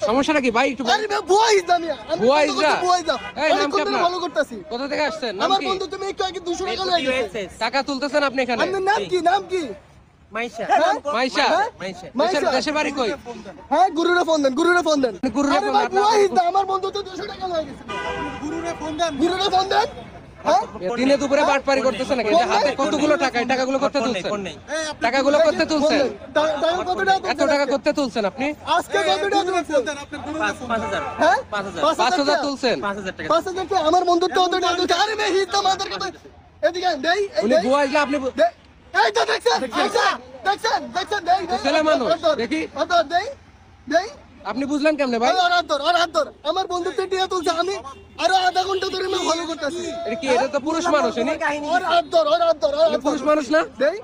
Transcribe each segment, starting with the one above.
সমস্যাটা কি ভাই? একটু কোথা থেকে আসছেন? টাকা তুলতেছেন আপনি এখানে? নাম কি? দেশের বাড়ি কই? হ্যাঁ, গুরুরে ফোন দেন। আমার বন্ধু তো 200 টাকা লয়ে গেছে। গুরুরে ফোন দেন। দিনে দুপুরে বাটপারি করতেছেন নাকি? হাতে কতগুলো টাকা? এই টাকাগুলো করতে তুলছেন? টাকাগুলো করতে তুলছেন? এত টাকা করতে তুলছেন আপনি? আজকে কত টাকা তুলছেন? 5000। হ্যাঁ, 5000 তুলছেন? 5000 টাকা। 5000 টাকা আমার বন্ধু তো অত টাকা তুলছে। আরে ভাই, হিত মাদার কথা। এদিকে দেই। উনি বুয়া আসলে আপনি এই তো দেখছেন দেই। ছেলে মানুষ দেখি দেই। আপনি বুঝলেন কেমনে ভাই? আর হাত ধর। আমার বন্ধু তো টিয়া তুলছে, আমি আরো আধা ঘন্টা ধরে আমি ফলো করতেছি। এটা কি? এটা তো পুরুষ মানুষ। আর হাত ধর। পুরুষ মানুষ না? দেই।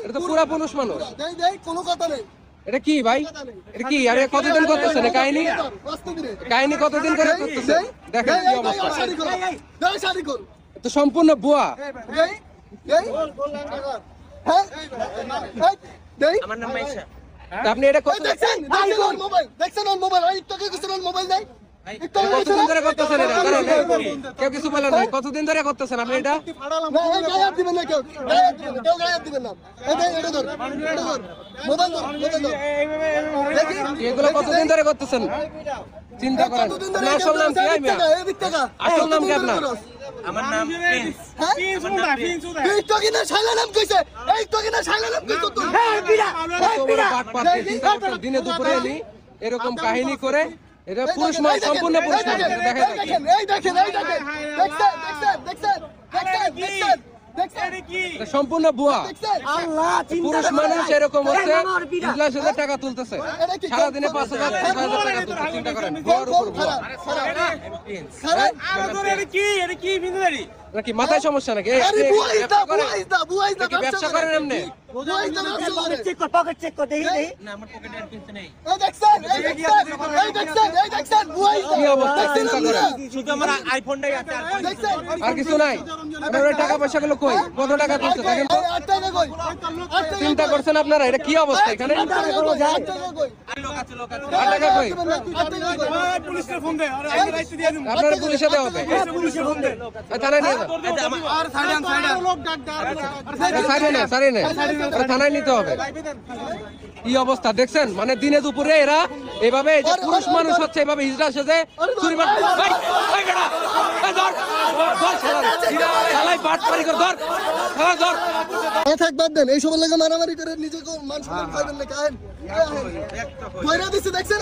এটা তো পুরা পুরুষ মানুষ। দেই, কোনো কথা নেই। এটা কি ভাই? এটা কি? আরে কতদিন করতেছেন এই কাহিনী? কতদিন করে করতেছেন? দেখেন কি অবস্থা। শাড়ি কর। তো সম্পূর্ণ বুয়া। আমার নাম মাইশা। আপনি এটা দেখছেন মোবাইল মোবাইল দেয়। কতদিন ধরে করতেছেন এটা? কেউ কিছু বলেন না। কতদিন ধরে করতেছেন আপনি এটা? দিবেন না কেউ গায়ে দিবেন না। মোবাইল ধর। এগুলো কতদিন ধরে করতেছেন চিন্তা করেন। আপনার আসল নাম কি? আসল নাম কি আপনার? আমার নাম প্রিন্স। দিনে দুপুরে এলি এরকম কাহিনী করে। এটা পুরুষ মানুষ, সম্পূর্ণ পুরুষ মানুষ। দেখা সম্পূর্ণ বুয়া। পুরুষ মানুষ এরকম হচ্ছে 20,000 টাকা তুলতেছে সারাদিনে, 5,000 6,000 টাকা তুলতেছে। চিন্তা করেন, বুয়ার উপর বুয়া। নাকি মাথায় সমস্যা নাকি? ব্যবসা করেন এমনি? না, আমার পকেটে আর কিছু নেই। কি অবস্থা চিন্তা করেন। শুধু আমার আইফোনটাই আছে। আর কিছু নাই? আপনার টাকা পয়সা গুলো কই? কত টাকা তুলছে দেখেন তো। চিন্তা করছেন আপনারা? এটা কি অবস্থা এখানে? লোক আছে। 8 টাকা কই? আপনারা পুলিশে দেওয়া হবে। থানায় নিয়ে যান। থানায় নিতে হবে। কি অবস্থা দেখছেন? মানে দিনে দুপুরে এরা এভাবে, যে পুরুষ মানুষ হচ্ছে এভাবে হিজড়া সেজে চুরি এই সব লাগে মারামারি করে নিজেকে মান সম্মান পাইবেন না। দেখছেন